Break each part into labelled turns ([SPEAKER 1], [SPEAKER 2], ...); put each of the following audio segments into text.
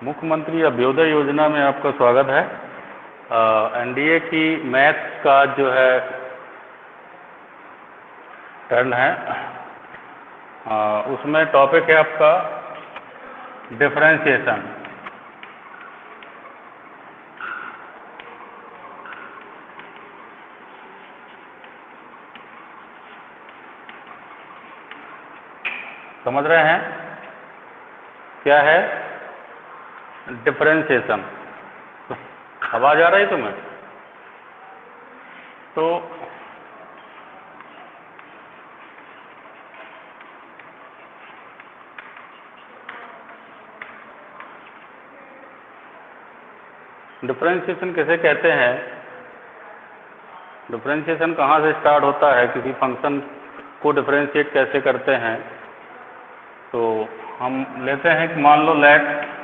[SPEAKER 1] मुख्यमंत्री अभ्युदय योजना में आपका स्वागत है। एनडीए की मैथ्स का जो है टर्न है, उसमें टॉपिक है आपका डिफरेंशिएशन। समझ रहे हैं क्या है डिफरेंशिएशन? आवाज आ रही तुम्हें? तो डिफरेंशिएशन किसे कहते हैं? डिफरेंशिएशन कहाँ से स्टार्ट होता है? किसी फंक्शन को डिफरेंशिएट कैसे करते हैं? तो हम लेते हैं कि मान लो let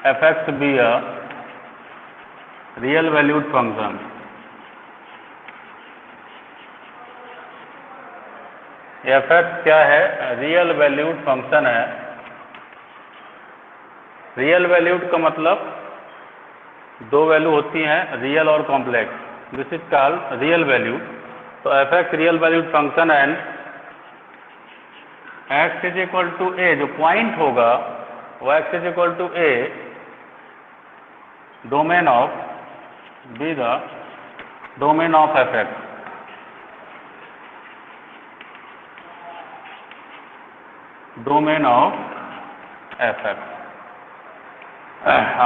[SPEAKER 1] f(x) be a real valued function. f(x) क्या है? रियल वैल्यूड फंक्शन है। रियल वैल्यूड का मतलब दो वैल्यू होती हैं, रियल और complex. This is called real valued. तो f(x) real valued function and x is equal to a, जो पॉइंट होगा वो x is equal to a, domain of be the domain of f(x). Domain of f(x).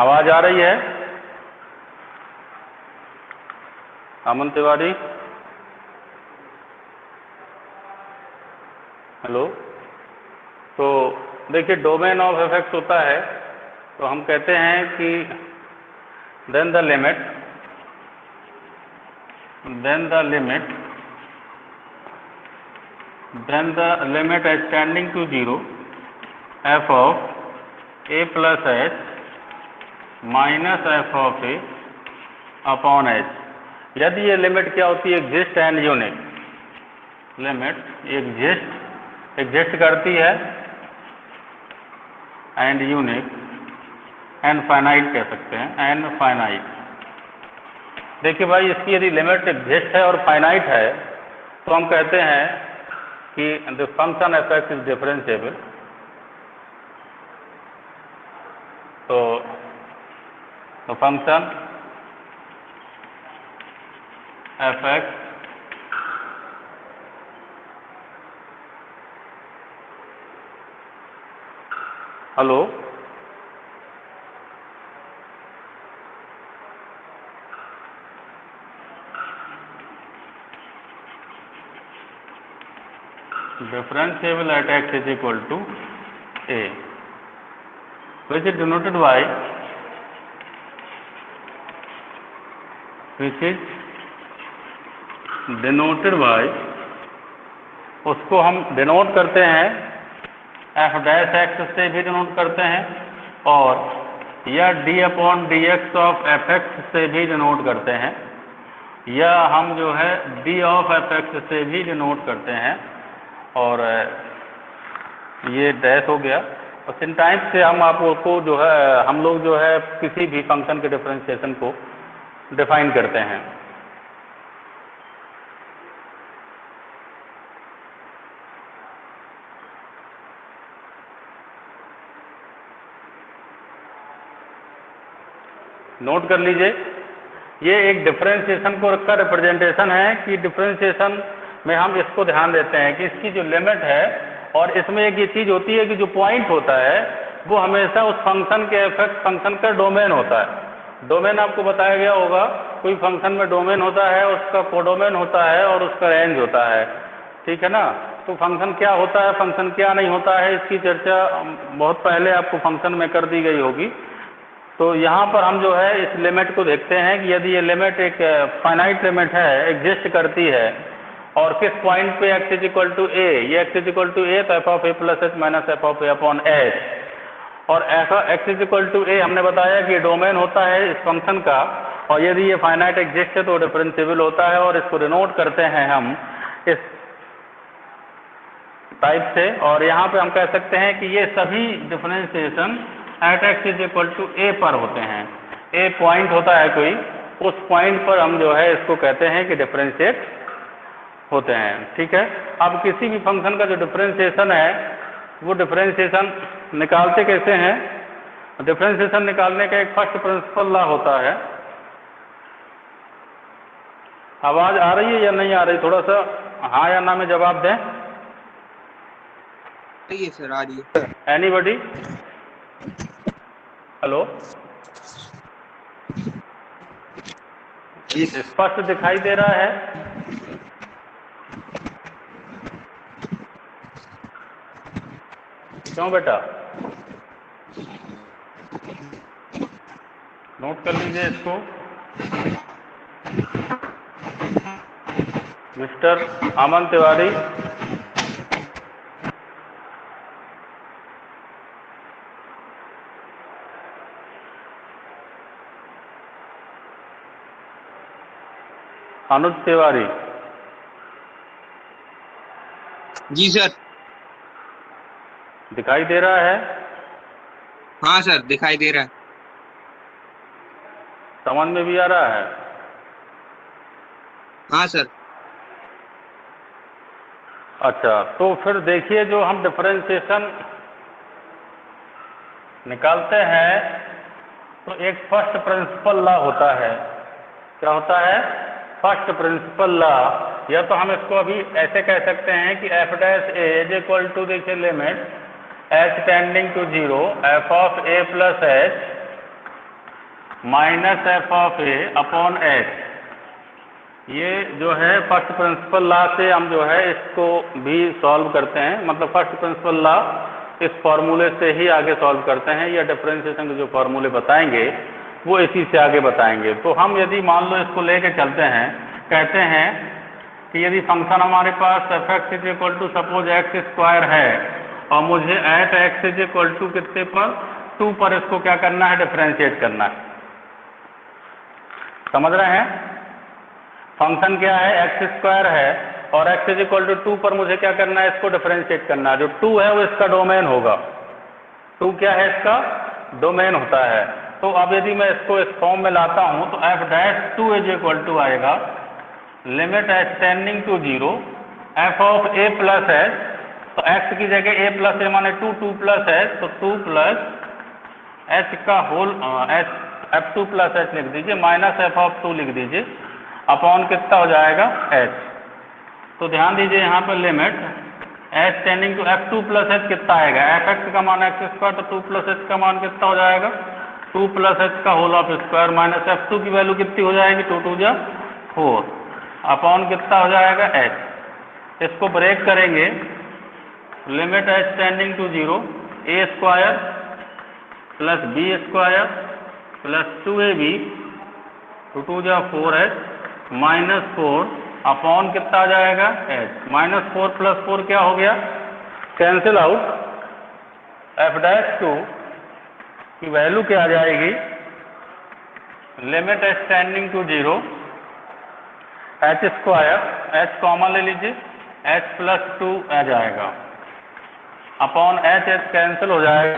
[SPEAKER 1] आवाज आ रही है? अमन Tiwari, hello. तो देखिए, डोमेन ऑफ f(x) होता है, तो हम कहते हैं कि then the limit extending to 0 f of a plus h minus f of a upon h। यदि ये लिमिट क्या होती है? Exist and unique. Limit exist करती है एंड यूनिक एंड फाइनाइट कह सकते हैं, एंड फाइनाइट। देखिए भाई, इसकी यदि लिमिट एग्जिस्ट है और फाइनाइट है तो हम कहते हैं कि the function f(x) is differentiable. तो the function f(x) hello, differentiable at x is equal to a, which is denoted by उसको हम डिनोट करते हैं f'(x) से भी डिनोट करते हैं, और या d/dx ऑफ f(x) से भी डिनोट करते हैं, या हम जो है d ऑफ f(x) से भी डिनोट करते हैं। और ये डैश हो गया। और इन टाइप से हम आपको जो है, हम लोग जो है किसी भी फंक्शन के डिफरेंशिएशन को डिफाइन करते हैं। नोट कर लीजिए, ये एक डिफरेंशिएशन को का रिप्रेजेंटेशन है कि डिफरेंशिएशन में हम इसको ध्यान देते हैं कि इसकी जो लिमिट है, और इसमें एक ये चीज़ होती है कि जो पॉइंट होता है वो हमेशा उस फंक्शन के f(x) फंक्शन का डोमेन होता है। डोमेन आपको बताया गया होगा, कोई फंक्शन में डोमेन होता है, उसका कोडोमेन होता है और उसका रेंज होता है, ठीक है ना। तो फंक्शन क्या होता है, फंक्शन क्या नहीं होता है, इसकी चर्चा बहुत पहले आपको फंक्शन में कर दी गई होगी। तो यहाँ पर हम जो है इस लिमिट को देखते हैं कि यदि ये लिमिट एक फाइनाइट लिमिट है, एग्जिस्ट करती है, और किस पॉइंट पे x is equal to a, ये x is equal to a, तो f of a plus h minus f of a upon h। और x is equal to a हमने बताया कि डोमेन होता है इस फंक्शन का, और यदि ये फाइनाइट एग्जिस्ट है तो डिफरेंशिएबल होता है, और इसको डिनोट करते हैं हम इस टाइप से। और यहाँ पे हम कह सकते हैं कि ये सभी differentiation at x is equal to a पर होते हैं। ए पॉइंट होता है कोई, उस पॉइंट पर हम जो है इसको कहते हैं कि डिफरेंशिएट होते हैं। ठीक है, अब किसी भी फंक्शन का जो डिफरेंशिएशन है वो डिफरेंशिएशन निकालते कैसे हैं? डिफरेंशिएशन निकालने का एक फर्स्ट प्रिंसिपल लॉ होता है। आवाज आ रही है या नहीं आ रही? थोड़ा सा हाँ या ना में जवाब दें।
[SPEAKER 2] रही है सर, आ रही है।
[SPEAKER 1] एनीबॉडी? हेलो, स्पष्ट दिखाई दे रहा है? क्यों बेटा? नोट कर लीजिए इसको। मिस्टर अमन तिवारी, अनुज तिवारी,
[SPEAKER 2] जी सर।
[SPEAKER 1] दिखाई दे रहा है?
[SPEAKER 2] हाँ सर, दिखाई दे रहा है।
[SPEAKER 1] समझ में भी आ रहा है?
[SPEAKER 2] हाँ सर।
[SPEAKER 1] अच्छा, तो फिर देखिए, जो हम डिफरेंशिएशन निकालते हैं तो एक फर्स्ट प्रिंसिपल लॉ होता है। क्या होता है? First principle law. या तो हम इसको अभी ऐसे कह सकते हैं कि f dash a is equal to, देखिए, limit H tending to 0 f of a plus h minus f of a upon h. ये जो है फर्स्ट प्रिंसिपल लॉ से हम जो है इसको भी सॉल्व करते हैं। मतलब फर्स्ट प्रिंसिपल लॉ इस फॉर्मूले से ही आगे सॉल्व करते हैं, या डिफरेंशिएशन के जो फॉर्मूले बताएंगे वो इसी से आगे बताएंगे। तो हम यदि मान लो इसको लेके चलते हैं, कहते हैं कि यदि फंक्शन हमारे पास f x is equal to suppose x square है और मुझे at x is equal to कितने पर, 2 पर इसको क्या करना है? डिफरेंशिएट करना है। समझ रहे हैं? फंक्शन क्या है? एक्स स्क्वायर है और एक्स इज इक्वल टू 2 पर मुझे क्या करना है? इसको डिफरेंशिएट करना है। जो 2 है वो इसका डोमेन होगा। 2 क्या है? इसका डोमेन होता है। तो अब यदि मैं इसको इस फॉर्म में लाता हूं तो f dash 2 is equal to आएगा limit H tending to 0 f of a plus H. तो एक्स की जगह ए प्लस ए माने 2, 2 प्लस एच, तो 2 प्लस एच का whole H F 2 plus H लिख दीजिए, माइनस एफ ऑफ 2 लिख दीजिए, अपॉन कितना हो जाएगा? एच। तो ध्यान दीजिए यहाँ पर limit H tending to F 2 plus H कितना आएगा? एफ एक्स का मान एक्स स्क्वायर, तो 2 प्लस एच का मान कितना हो जाएगा? 2 प्लस एच का whole of square minus F 2 की वैल्यू कितनी हो जाएगी? 2 2 जा 4 अपॉन कितना हो जाएगा? एच। इसको ब्रेक करेंगे, limit H tending to 0 A square plus B square plus 2ab 2 2 जा 4h माइनस 4 अपॉन कितना आ जाएगा? एच। माइनस 4 प्लस 4 क्या हो गया? Cancel out. एफ डैश 2 की वैल्यू क्या आ जाएगी? Limit H tending to 0 h square, h common ले लीजिए, एच प्लस 2 आ जाएगा, अपॉन एच, एच कैंसिल हो जाएगा,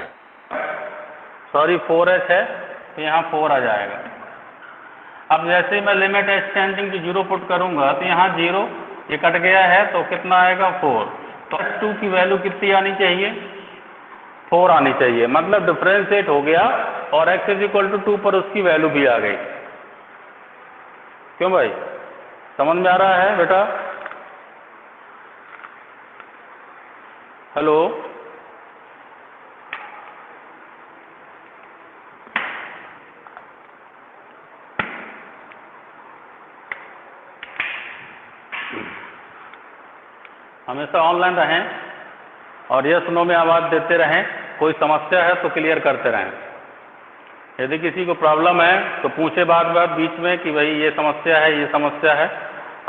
[SPEAKER 1] सॉरी 4h है तो यहाँ 4 आ जाएगा। अब जैसे ही मैं limit H tending to 0 put करूंगा तो यहाँ 0 ये कट गया है, तो कितना आएगा? 4। तो h2 की वैल्यू कितनी आनी चाहिए? 4 आनी चाहिए। मतलब डिफरेंशिएट हो गया और x इज इक्वल टू 2 पर उसकी वैल्यू भी आ गई। क्यों भाई, समझ में आ रहा है बेटा? हेलो, हमेशा ऑनलाइन रहें और यस नो में आवाज़ देते रहें। कोई समस्या है तो क्लियर करते रहें। यदि किसी को प्रॉब्लम है तो पूछे बाद बीच में कि भाई ये समस्या है, ये समस्या है।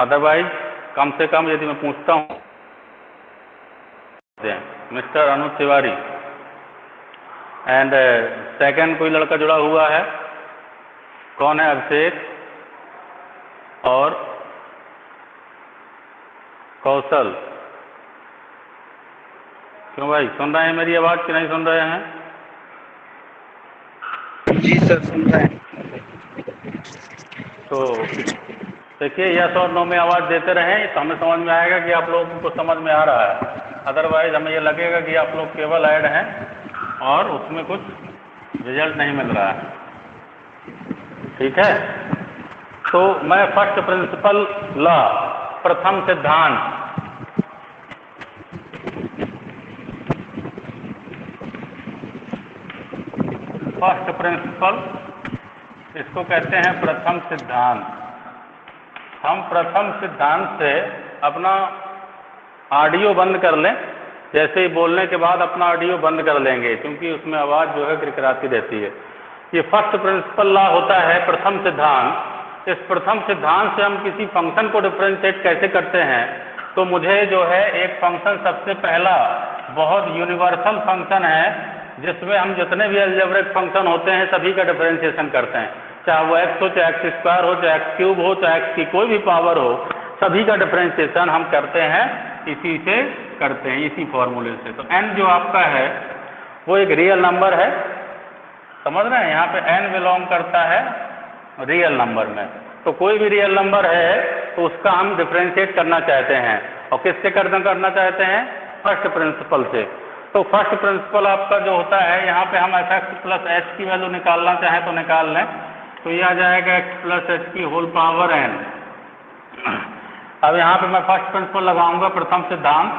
[SPEAKER 1] अदरवाइज कम से कम यदि मैं पूछता हूँ, mister Anuj Tiwari and second कोई लड़का जुड़ा हुआ है, कौन है? अभिषेक और कौशल। क्यों भाई, सुन रहे हैं मेरी आवाज़ कि नहीं सुन रहे हैं?
[SPEAKER 2] जी सर सुन रहे हैं।
[SPEAKER 1] तो देखिए यस और नो में आवाज़ देते रहें तो हमें समझ में आएगा कि आप लोगों को समझ में आ रहा है, अदरवाइज हमें ये लगेगा कि आप लोग केवल ऐड हैं और उसमें कुछ रिजल्ट नहीं मिल रहा है। ठीक है, तो मैं फर्स्ट प्रिंसिपल लॉ, प्रथम सिद्धांत, फर्स्ट प्रिंसिपल, इसको कहते हैं प्रथम सिद्धांत। हम प्रथम सिद्धांत से अपना ऑडियो बंद कर लें, जैसे ही बोलने के बाद अपना ऑडियो बंद कर लेंगे क्योंकि उसमें आवाज़ जो है किरकिराती रहती है। ये फर्स्ट प्रिंसिपल लॉ होता है प्रथम सिद्धांत। इस प्रथम सिद्धांत से हम किसी फंक्शन को डिफरेंशिएट कैसे करते हैं, तो मुझे जो है एक फंक्शन सबसे पहला बहुत यूनिवर्सल फंक्शन है जिसमें हम जितने भी अलजेब्रिक फंक्शन होते हैं सभी का डिफरेंशिएशन करते हैं, चाहे वो एक्स हो, चाहे एक्स स्क्वायर हो, चाहे एक्स क्यूब हो, चाहे एक्स की कोई भी पावर हो, सभी का डिफरेंशिएशन हम करते हैं इसी से करते हैं, इसी फॉर्मूले से। तो n जो आपका है वो एक रियल नंबर है, समझ रहे हैं, यहाँ पे n बिलोंग करता है रियल नंबर में। तो कोई भी रियल नंबर है तो उसका हम डिफरेंशिएट करना चाहते हैं, और किससे करना चाहते हैं? फर्स्ट प्रिंसिपल से। तो फर्स्ट प्रिंसिपल आपका जो होता है, यहाँ पे हम एफ एक्स प्लस एच की वैल्यू निकालना चाहें तो निकाल लें, तो ये आ जाएगा एक्स प्लस एच की होल पावर n। अब यहाँ पे मैं फर्स्ट प्रिंसिपल लगाऊंगा, प्रथम सिद्धांत,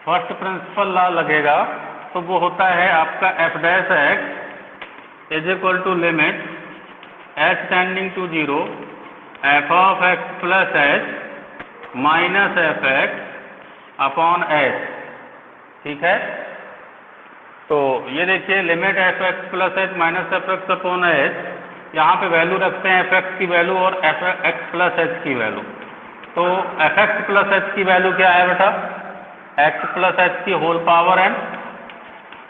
[SPEAKER 1] फर्स्ट प्रिंसिपल लॉ लगेगा तो वो होता है आपका f dash x is equal to limit H tending to 0 f of x plus h minus f x upon h. ठीक है, तो ये देखिए limit f x plus h minus f x upon h, यहाँ पे वैल्यू रखते हैं f x की वैल्यू और एफ एक्स प्लस एच की वैल्यू। तो एफ एक्स प्लस एच की वैल्यू क्या है बेटा? एक्स प्लस एच की whole power n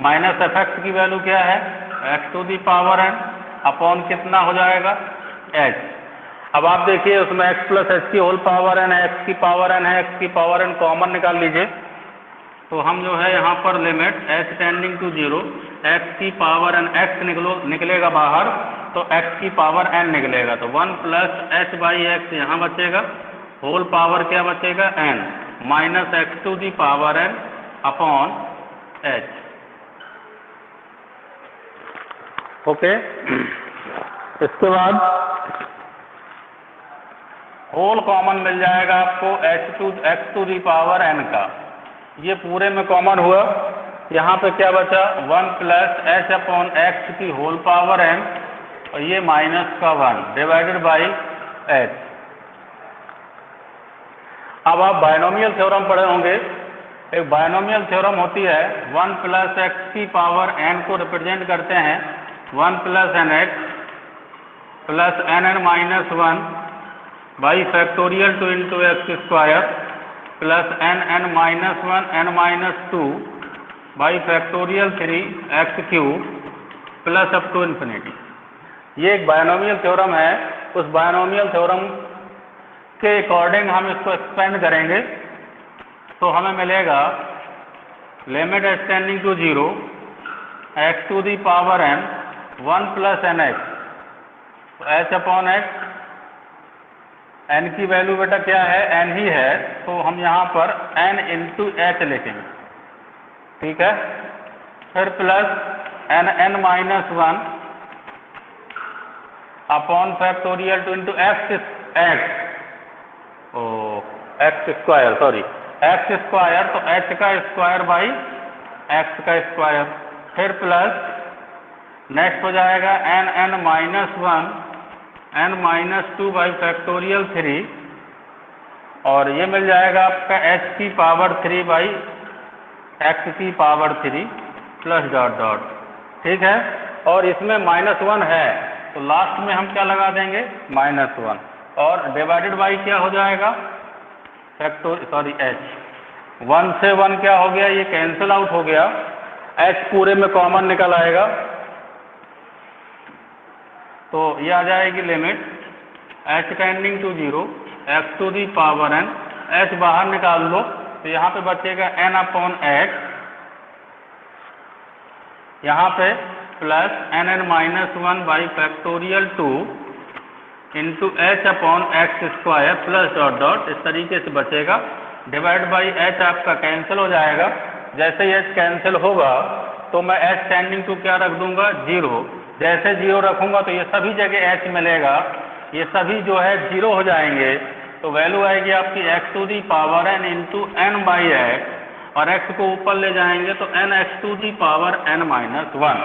[SPEAKER 1] minus f x की वैल्यू क्या है? X to the power n upon कितना हो जाएगा? h। अब आप देखिए उसमें एक्स प्लस एच की होल पावर n है, एक्स की पावर n है, एक्स की पावर n कॉमन निकाल लीजिए। तो हम जो है यहाँ पर limit h tending to 0 x की पावर n, x निकलेगा बाहर तो x की पावर n निकलेगा, तो 1 प्लस एच बाई एक्स यहाँ बचेगा, होल पावर क्या बचेगा? n minus x to the power n upon h। Okay, इसके बाद होल कॉमन मिल जाएगा आपको x to the power n का, ये पूरे में कॉमन हुआ। यहाँ पे क्या बचा? 1 प्लस एच अपॉन एक्स की होल पावर n और ये माइनस का 1 डिवाइडेड बाई h। अब आप बायनोमियल थ्योरम पढ़े होंगे, एक बायनोमियल थ्योरम होती है 1 प्लस एक्स की पावर n को रिप्रेजेंट करते हैं 1 plus n x plus n n minus 1 by factorial 2 into x square plus n n minus 1 n minus 2 by factorial 3 x cube plus up to infinity. ये एक binomial theorem है। उस binomial theorem के according हम इसको expand करेंगे तो हमें मिलेगा limit H tending to 0 x to the power n 1 plus n x, तो एच अपॉन एक्स, n की वैल्यू बेटा क्या है? n ही है, तो हम यहाँ पर n इंटू एच लिखेंगे। ठीक है, फिर plus n n minus 1 upon factorial 2 into x x square, sorry x square, तो एच का स्क्वायर बाई एक्स का स्क्वायर, फिर प्लस नेक्स्ट हो जाएगा n n minus 1 n minus 2 by factorial 3, और ये मिल जाएगा आपका एच की पावर 3 बाई एक्स की पावर 3 प्लस डॉट डॉट। ठीक है, और इसमें माइनस 1 है तो लास्ट में हम क्या लगा देंगे? माइनस 1, और डिवाइडेड बाई क्या हो जाएगा? सॉरी एच 1 से 1 क्या हो गया? ये कैंसिल आउट हो गया, एच पूरे में कॉमन निकल आएगा, तो ये आ जाएगी limit H tending to 0 x to the power n, h बाहर निकाल लो तो यहाँ पे बचेगा n/x, यहाँ पे plus nn-1/2 into h/x² plus dot dot, इस तरीके से बचेगा। डिवाइड बाई h आपका कैंसिल हो जाएगा। जैसे ही h कैंसिल होगा तो मैं h टेंडिंग टू क्या रख दूंगा, 0। जैसे 0 रखूंगा तो ये सभी जगह h मिलेगा, ये सभी जो है 0 हो जाएंगे। तो वैल्यू आएगी आपकी x⁴n इंटू n/x, और x को ऊपर ले जाएंगे तो nx⁴n-1।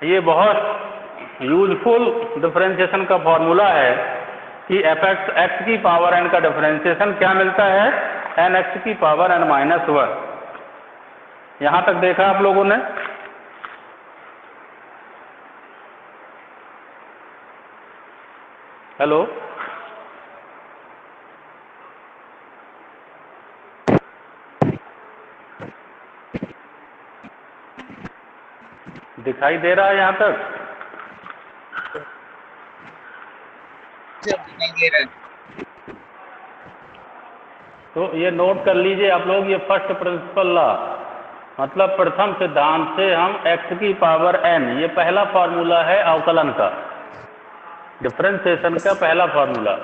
[SPEAKER 1] ये बहुत यूजफुल डिफरेंशिएशन का फॉर्मूला है कि x⁴n का डिफरेंशिएशन क्या मिलता है, nx⁴n-1। यहाँ तक देखा आप लोगों ने? हेलो, दिखाई दे रहा है यहाँ तक?
[SPEAKER 2] दिखाई दे रहा है।
[SPEAKER 1] तो ये नोट कर लीजिए आप लोग, ये फर्स्ट प्रिंसिपल लॉ, मतलब प्रथम सिद्धांत से हम x⁴n, ये पहला फॉर्मूला है अवकलन का, डिफरेंशिएशन का पहला फॉर्मूला।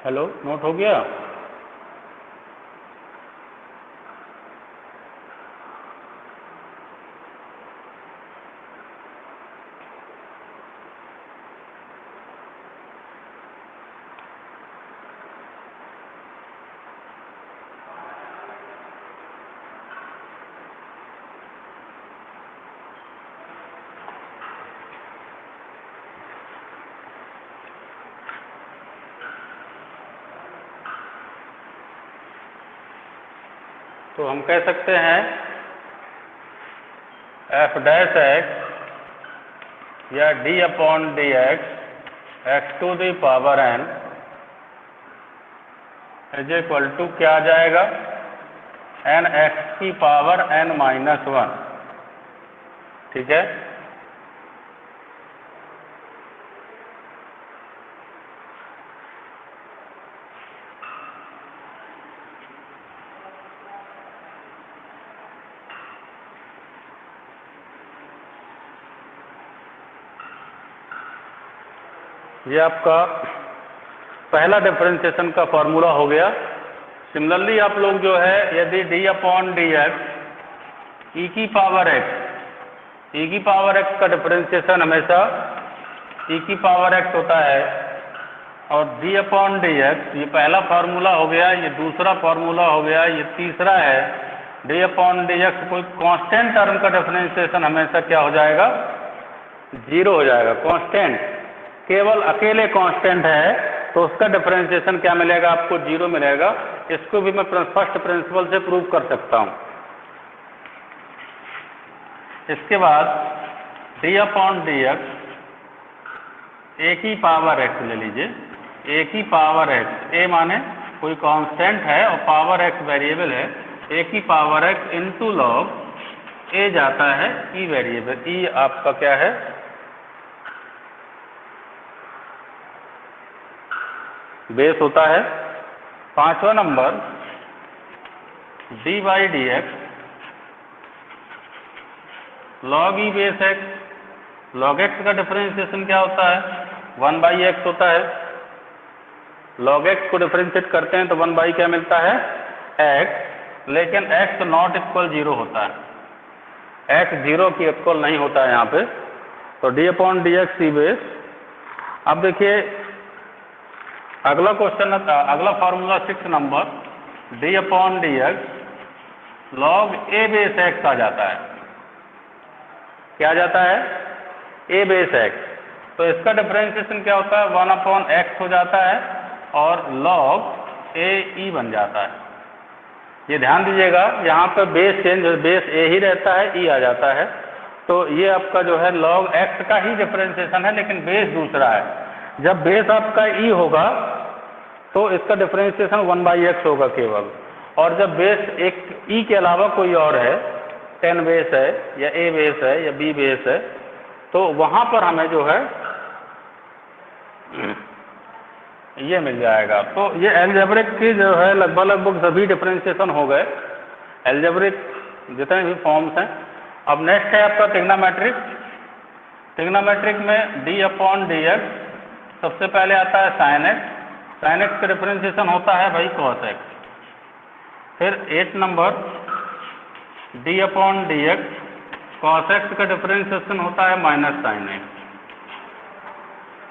[SPEAKER 1] हेलो, नोट हो गया? तो हम कह सकते हैं f' या d/dx x⁴n is equal to क्या आ जाएगा, nx⁴n-1। ठीक है? ये आपका पहला डिफरेंशिएशन का फॉर्मूला हो गया। सिमिलरली आप लोग जो है, यदि d/dx e⁴x का डिफरेंशिएशन हमेशा e⁴x होता है, और d/dx ये पहला फार्मूला हो गया, ये दूसरा फार्मूला हो गया, ये तीसरा है। d/dx कोई कांस्टेंट टर्म का डिफरेंशिएशन हमेशा क्या हो जाएगा, 0 हो जाएगा। कांस्टेंट, केवल अकेले कांस्टेंट है तो उसका डिफरेंशिएशन क्या मिलेगा आपको, 0 मिलेगा। इसको भी मैं फर्स्ट प्रिंसिपल से प्रूव कर सकता हूँ। इसके बाद d/dx e⁴x ले लीजिए, e⁴x, a माने कोई कांस्टेंट है और पावर x वेरिएबल है, e⁴x इंटू लॉग a जाता है e वेरिएबल, e आपका क्या है, बेस होता है। पांचवा number d/dx log e base x log x का डिफरेंशिएशन क्या होता है? 1/x होता है। log x को डिफरेंशिएट करते हैं तो 1 क्या मिलता है? x, लेकिन x नॉट इक्वल 0 होता है, x 0 की इक्वल नहीं होता है यहाँ पे, तो d/dx ई बेस। अब देखिए अगला क्वेश्चन, अगला formula 6 number, d/dx log a base x आ जाता है। क्या आ जाता है? a base x। तो इसका डिफरेंशिएशन क्या होता है? 1/x हो जाता है और log a e बन जाता है। ये ध्यान दीजिएगा, यहाँ पे बेस चेंज, बेस a ही रहता है, e आ जाता है। तो ये आपका जो है log x का ही डिफरेंशिएशन है, लेकिन बेस दूसरा है। जब बेस आपका e होगा तो इसका डिफरेंशिएशन 1/x होगा केवल, और जब बेस एक e के अलावा कोई और है, 10 बेस है या a बेस है या b बेस है, तो वहाँ पर हमें जो है ये मिल जाएगा। तो ये एल्जेब्रिक की जो है लगभग सभी डिफरेंशिएशन हो गए, एल्जेब्रिक जितने भी फॉर्म्स हैं। अब नेक्स्ट है आपका ट्रिग्नोमेट्रिक। ट्रिग्नोमेट्रिक में d/dx सबसे पहले आता है sin x, sin x का डिफरेंशिएशन होता है भाई cos x। फिर 8 नंबर d/dx cos x का डिफरेंशिएशन होता है -sin x।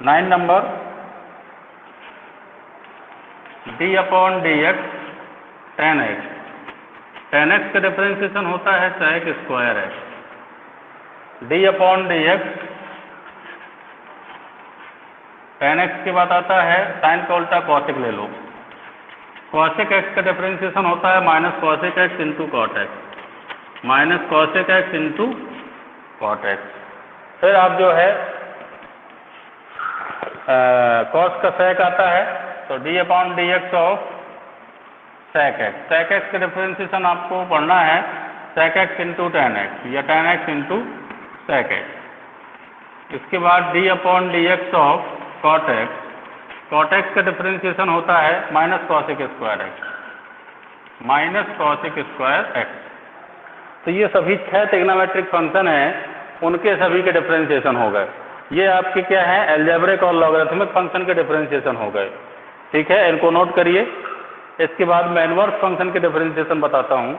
[SPEAKER 1] 9 number d/dx tan x, tan x का डिफरेंशिएशन होता है sec square x। d/dx tan x के बाद आता है sin का उल्टा cosec ले लो, cosec x का डिफरेंशिएशन होता है -cosec x into cot x, -cosec x into cot x। फिर आप जो है cos का sec आता है, तो d/dx of sec x, sec x का डिफरेंशिएशन आपको पढ़ना है sec x into tan x या tan x into sec x। इसके बाद d/dx of cot x, cot x का डिफरेंशिएशन होता है -cosec square x, -cosec square x। तो ये सभी 6 ट्रिग्नोमेट्रिक फंक्शन हैं, उनके सभी के डिफरेंशिएशन हो गए। ये आपके क्या है? एल्जेब्रिक और लॉगरिथमिक फंक्शन के डिफरेंशिएशन हो गए। ठीक है, इनको नोट करिए। इसके बाद मैं इनवर्स फंक्शन के डिफरेंशिएशन बताता हूँ।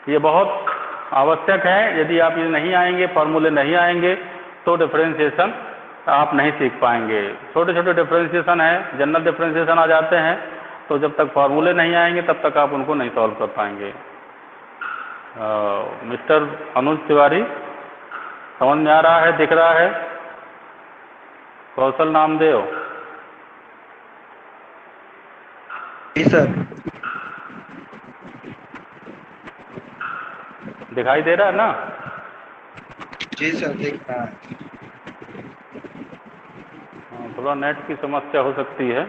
[SPEAKER 1] ये बहुत आवश्यक है, यदि आप ये नहीं आएंगे, फॉर्मूले नहीं आएंगे, तो डिफरेंशिएशन आप नहीं सीख पाएंगे। छोटे छोटे डिफरेंशिएशन है, जनरल डिफरेंशिएशन आ जाते हैं, तो जब तक फॉर्मूले नहीं आएंगे तब तक आप उनको नहीं सॉल्व कर पाएंगे। मिस्टर अनुज तिवारी, समझ में आ रहा है, दिख रहा है? कौशल नामदेव,
[SPEAKER 3] जी सर।
[SPEAKER 1] दिखाई दे रहा है ना?
[SPEAKER 3] जी सर, दिख रहा है।
[SPEAKER 1] थोड़ा नेट की समस्या हो सकती है।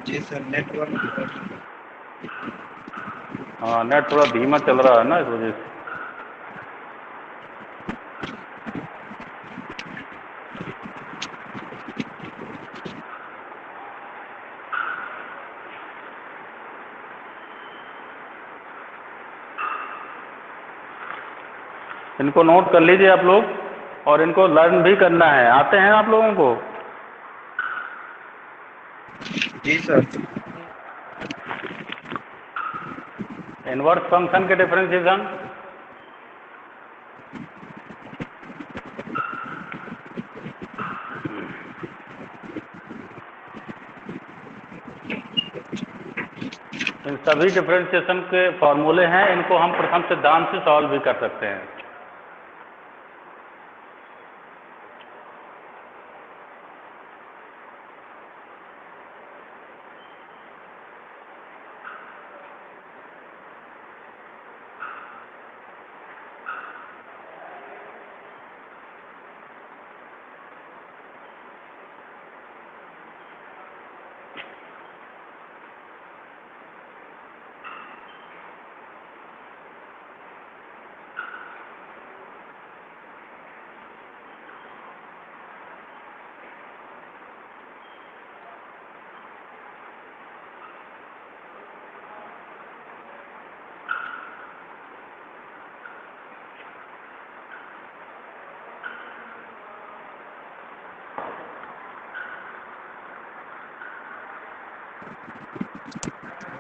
[SPEAKER 3] जी सर, नेटवर्क।
[SPEAKER 1] हाँ, नेट थोड़ा धीमा चल रहा है ना, इस वजह से। इनको नोट कर लीजिए आप लोग, और इनको लर्न भी करना है। आते हैं आप लोगों को?
[SPEAKER 3] जी सर।
[SPEAKER 1] इनवर्स फंक्शन के डिफरेंशिएशन, इन सभी डिफरेंशिएशन के फॉर्मूले हैं, इनको हम प्रथम सिद्धांत से सॉल्व भी कर सकते हैं।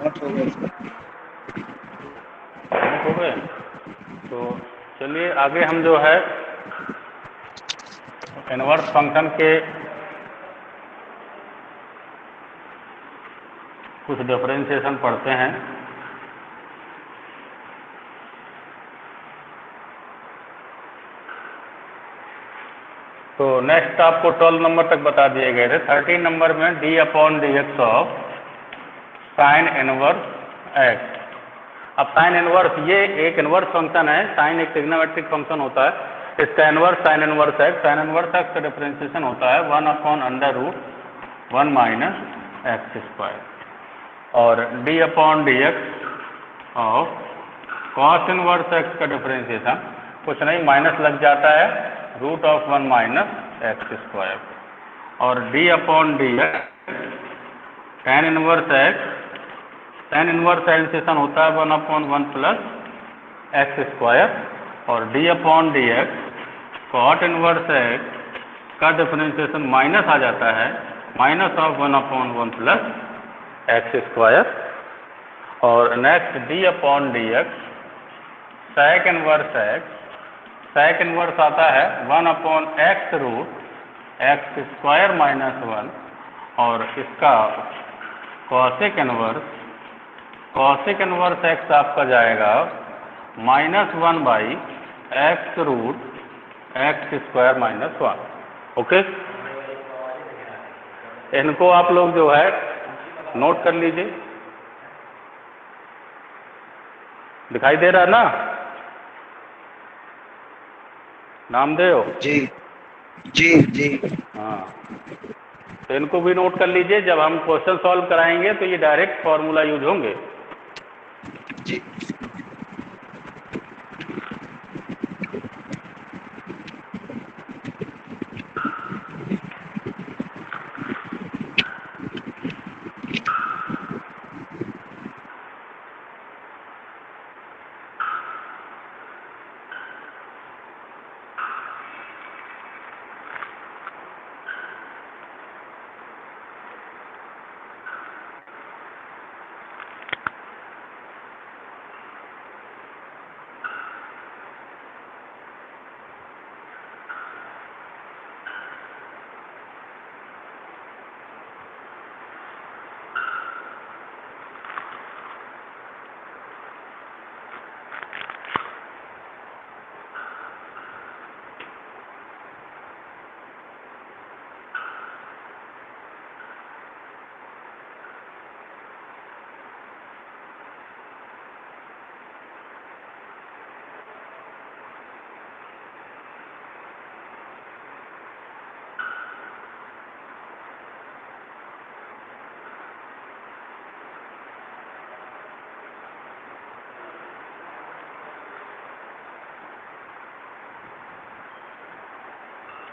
[SPEAKER 3] नोट हो गए सर।
[SPEAKER 1] नोट हो गए? तो चलिए आगे हम जो है इनवर्स फंक्शन के कुछ डिफरेंशिएशन पढ़ते हैं। तो नेक्स्ट आपको 12 नंबर तक बता दिए गए थे। 13 नंबर में d/dx of sine inverse x। अब साइन इनवर्स ये एक इनवर्स फंक्शन है, साइन एक ट्रिग्नोमेट्रिक फंक्शन होता है, इसका inverse sine inverse x, sine inverse x का डिफरेंशिएशन होता है 1/√1 माइनस एक्स स्क्वायर। और d/dx of cos inverse x का डिफरेंशिएशन कुछ नहीं, माइनस लग जाता है √1 माइनस एक्स स्क्वायर। और d/dx tan inverse x, tan inverse differentiation होता है 1/1 प्लस एक्स स्क्वायर। और d/dx cot इनवर्स x का डिफरेंशिएशन माइनस आ जाता है -1/1 प्लस एक्स स्क्वायर। और next d/dx sec inverse x, sec inverse आता है 1/x root x square minus 1। और इसका कॉसेक इनवर्स x आपका जाएगा -1/x root x square minus 1। Okay, इनको आप लोग जो है नोट कर लीजिए। दिखाई दे रहा है ना नामदेव?
[SPEAKER 3] जी जी जी।
[SPEAKER 1] हाँ, तो इनको भी नोट कर लीजिए। जब हम क्वेश्चन सॉल्व कराएंगे तो ये डायरेक्ट फॉर्मूला यूज होंगे।
[SPEAKER 3] जी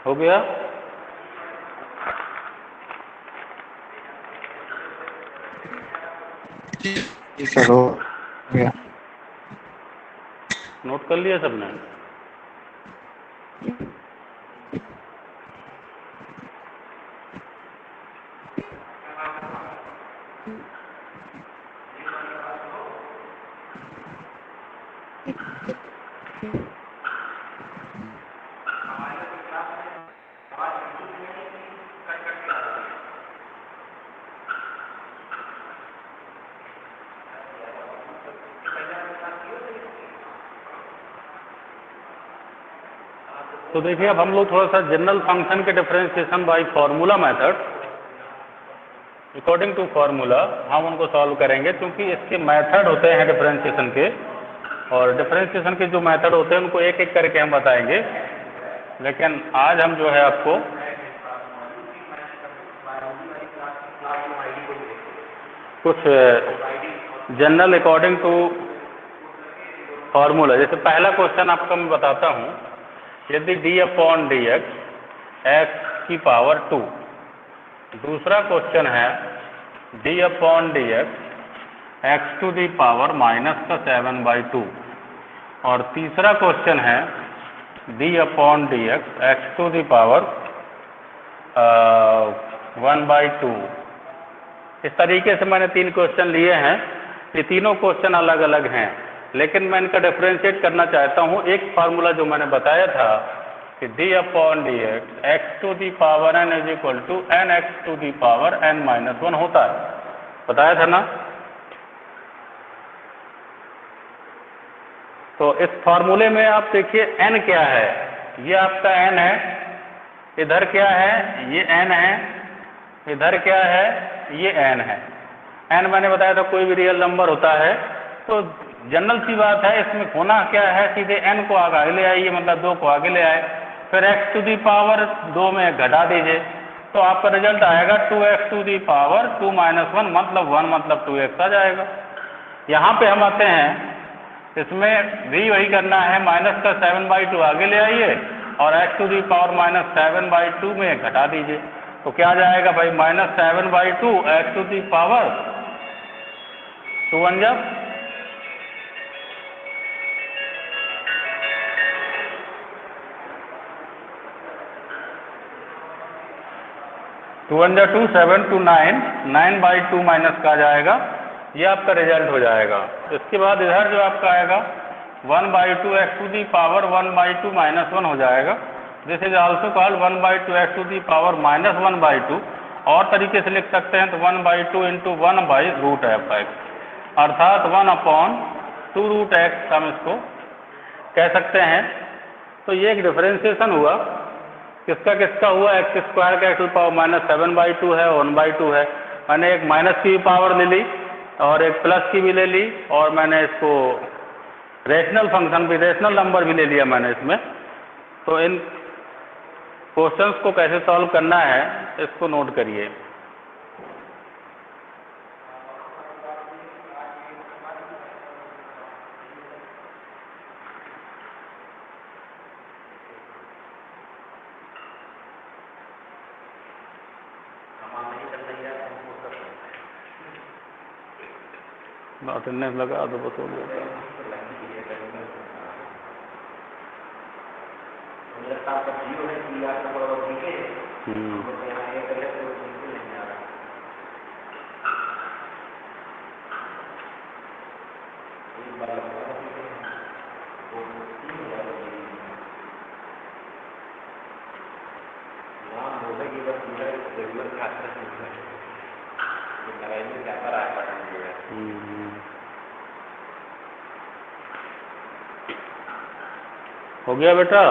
[SPEAKER 1] हो गया?
[SPEAKER 3] जी सर, हो गया।
[SPEAKER 1] नोट कर लिया सबने? तो देखिए, अब हम लोग थोड़ा सा जनरल फंक्शन के differentiation by formula method, according to formula हम उनको सॉल्व करेंगे, क्योंकि इसके मेथड होते हैं डिफरेंशिएशन के, और डिफरेंशिएशन के जो मेथड होते हैं उनको एक एक करके हम बताएंगे। लेकिन आज हम जो है आपको कुछ जनरल अकॉर्डिंग टू फार्मूला, जैसे पहला क्वेश्चन आपको मैं बताता हूँ। यदि d/dx x की पावर 2, दूसरा क्वेश्चन है d/dx x to the power -7/2, और तीसरा क्वेश्चन है d/dx x to the power 1/2। इस तरीके से मैंने 3 क्वेश्चन लिए हैं। ये तीनों क्वेश्चन अलग अलग हैं, लेकिन मैं इनका डिफ्रेंशिएट करना चाहता हूँ। एक फार्मूला जो मैंने बताया था कि d/dx x to the power n is equal to n x to the power n-1 होता है, बताया था ना। तो इस फार्मूले में आप देखिए n क्या है, ये आपका n है, इधर क्या है, ये n है, इधर क्या है, ये n है। n मैंने बताया था कोई भी रियल नंबर होता है, तो जनरल सी बात है, इसमें होना क्या है, सीधे n को आगे ले आइए, मतलब 2 को आगे ले आए, फिर x टू दी पावर 2 में घटा दीजिए, तो आपका रिजल्ट आएगा 2x टू दी पावर 2 - 1 मतलब 1 मतलब 2x आ जाएगा। यहाँ पे हम आते हैं, इसमें भी वही करना है, माइनस का 7/2 आगे ले आइए और x टू दी पावर -7/2 में घटा दीजिए, तो क्या आ जाएगा भाई, -7/2 x टू दी पावर 2 1 जा 2 1 जा 2 7 2 9 9/2 माइनस का आ जाएगा, ये आपका रिजल्ट हो जाएगा। इसके बाद इधर जो आपका आएगा 1/2 x टू दी पावर 1/2 -1 हो जाएगा। This is also called 1/2 x to the power -1/2, और तरीके से लिख सकते हैं तो 1/2 इंटू 1/√f(x), अर्थात 1/2√x हम इसको कह सकते हैं। तो ये एक डिफरेंशिएशन हुआ, किसका किसका हुआ, x स्क्वायर का x टू पावर -7/2 है, 1/2 है। मैंने एक माइनस की भी पावर ले ली और एक प्लस की भी ले ली, और मैंने इसको रेशनल फंक्शन भी, रेशनल नंबर भी ले लिया मैंने इसमें। तो इन क्वेश्चंस को कैसे सॉल्व करना है इसको नोट करिए। अटेंडेंस लगा तो बस हो गया। हो गया बेटा।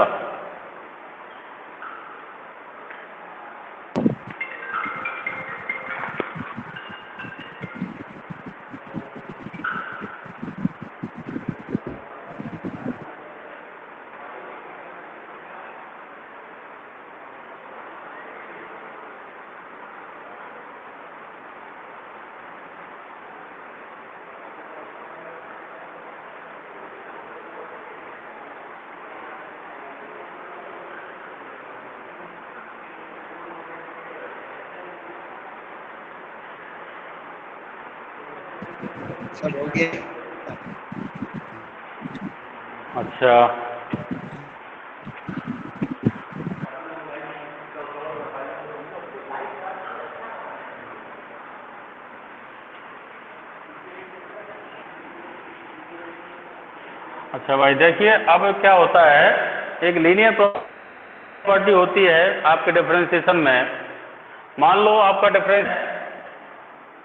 [SPEAKER 3] सर हो गया।
[SPEAKER 1] अच्छा, अच्छा भाई देखिए, अब क्या होता है, एक लीनियर प्रॉपर्टी होती है आपके डिफरेंशिएशन में। मान लो आपका डिफरेंस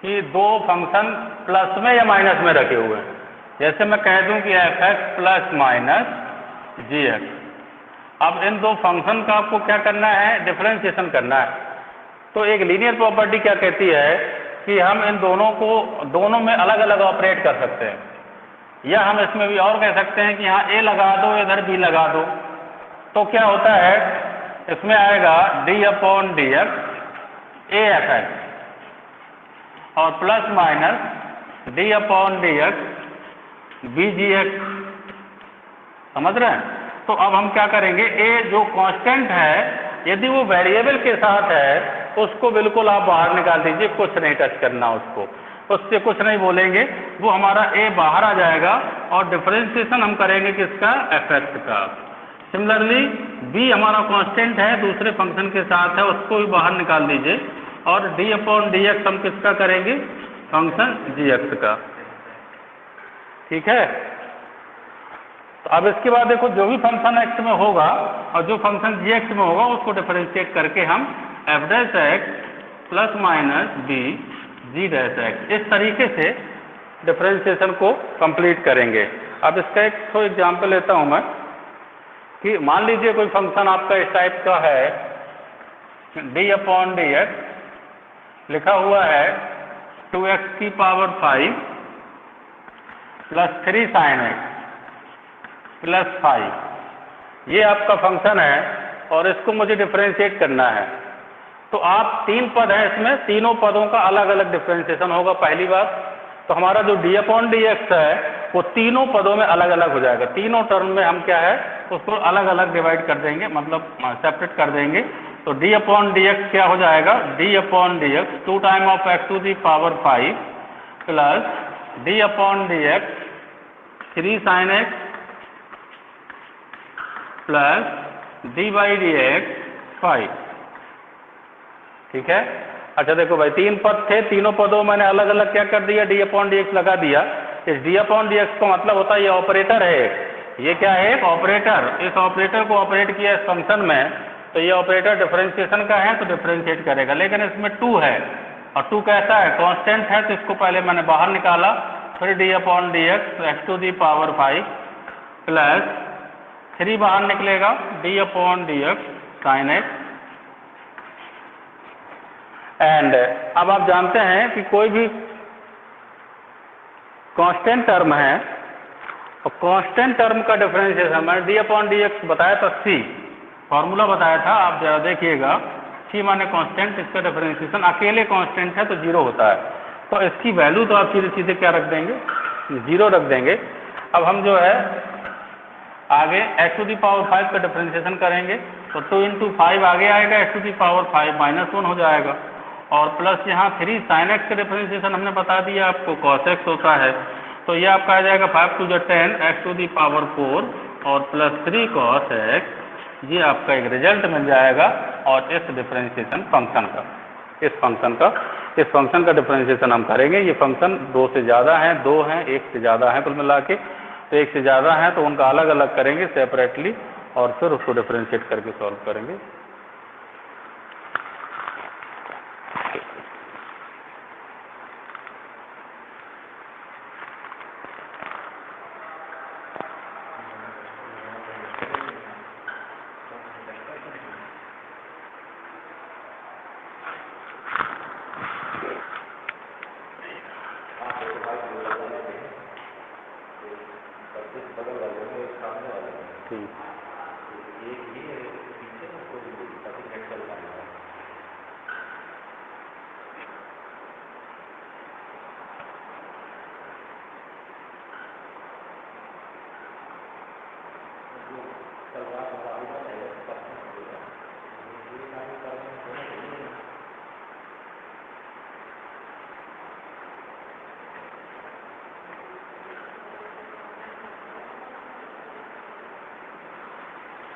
[SPEAKER 1] कि 2 फंक्शन प्लस में या माइनस में रखे हुए हैं। जैसे मैं कह दूं कि f(x) प्लस माइनस gx। अब इन 2 फंक्शन का आपको क्या करना है, डिफरेंशिएशन करना है। तो एक लीनियर प्रॉपर्टी क्या कहती है कि हम इन दोनों में अलग अलग ऑपरेट कर सकते हैं, या हम इसमें भी और कह सकते हैं कि यहाँ a लगा दो, इधर b लगा दो। तो क्या होता है, इसमें आएगा d/dx af(x) और प्लस माइनस d/dx bgx। समझ रहे हैं। तो अब हम क्या करेंगे, a जो कांस्टेंट है, यदि वो वेरिएबल के साथ है उसको बिल्कुल आप बाहर निकाल दीजिए, कुछ नहीं टच करना उसको, उससे कुछ नहीं बोलेंगे, वो हमारा a बाहर आ जाएगा और डिफरेंशिएशन हम करेंगे किसका, f(x) का। सिमिलरली b हमारा कांस्टेंट है, दूसरे फंक्शन के साथ है, उसको भी बाहर निकाल दीजिए और डी अपॉन डी एक्स हम किसका करेंगे, फंक्शन जी एक्स का। ठीक है, तो अब इसके बाद देखो जो भी फंक्शन एक्स में होगा और जो फंक्शन जी एक्स में होगा उसको डिफरेंशिएट करके हम f dash x plus minus b g dash x इस तरीके से डिफरेंशिएशन को कंप्लीट करेंगे। अब इसका एक तो एग्जाम्पल लेता हूं मैं कि मान लीजिए कोई फंक्शन आपका इस टाइप का है, डी अपॉन डी एक्स लिखा हुआ है 2x की power 5 plus 3 sine x plus 5, ये आपका फंक्शन है और इसको मुझे डिफरेंशिएट करना है। तो आप 3 पद हैं इसमें, तीनों पदों का अलग अलग डिफरेंशिएशन होगा। पहली बात तो हमारा जो डी अपॉन डी एक्स है वो तीनों पदों में अलग अलग हो जाएगा। तीनों टर्म में हम क्या है उसको अलग अलग डिवाइड कर देंगे, मतलब सेपरेट कर देंगे। तो डी अपॉन डी एक्स क्या हो जाएगा, d upon d x 2 time of x to the power 5 plus d upon d x 3 sine x plus d by d x 5। ठीक है, अच्छा देखो भाई 3 पद थे, तीनों पदों मैंने अलग अलग क्या कर दिया, डी अपॉन डी एक्स लगा दिया। इस डी अपॉन डी एक्स का मतलब होता है ये ऑपरेटर है, ये क्या है एक ऑपरेटर। इस ऑपरेटर को ऑपरेट किया इस फंक्शन में तो ये ऑपरेटर डिफरेंशिएशन का है तो डिफरेंशिएट करेगा। लेकिन इसमें 2 है और 2 कैसा है, कांस्टेंट है, तो इसको पहले मैंने बाहर निकाला। फिर d upon d x x to the power 5 plus 3 बाहर निकलेगा, d upon d x sine x. And अब आप जानते हैं कि कोई भी कांस्टेंट टर्म है और कांस्टेंट टर्म का डिफरेंशिएशन मैंने डी अपॉन डी एक्स बताया था, सी फॉर्मूला बताया था, आप जरा देखिएगा। सी माने कांस्टेंट, इसका डिफरेंशिएशन अकेले कांस्टेंट है तो 0 होता है, तो इसकी वैल्यू तो आप सीधे सीधे क्या रख देंगे, 0 रख देंगे। अब हम जो है आगे एक्स टू दी पावर 5 का डिफरेंशिएशन करेंगे तो 2 × 5 आगे आएगा, एक्स टू दी पावर 5 -1 हो जाएगा और प्लस यहाँ 3 साइन एक्स का डिफरेंशिएशन हमने बता दिया आपको कॉस एक्स होता है, तो ये आपका आ जाएगा 5 × 2 = 10 एक्स टू दी पावर 4 और प्लस 3 कॉस एक्स। ये आपका एक रिजल्ट मिल जाएगा और इस डिफरेंशिएशन फंक्शन का, इस फंक्शन का डिफरेंशिएशन हम करेंगे। ये फंक्शन 2 से ज़्यादा हैं, 2 हैं, 1 से ज़्यादा हैं कुल मिला के, तो 1 से ज़्यादा हैं तो उनका अलग अलग करेंगे सेपरेटली और फिर उसको डिफरेंशिएट करके सॉल्व करेंगे।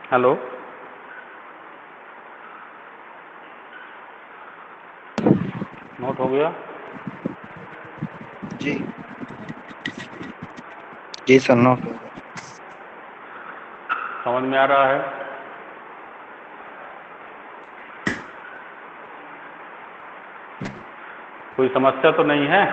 [SPEAKER 1] हेलो, नोट हो गया?
[SPEAKER 3] जी जी सर, नोट हो गया।
[SPEAKER 1] समझ में आ रहा है? कोई समस्या तो नहीं है?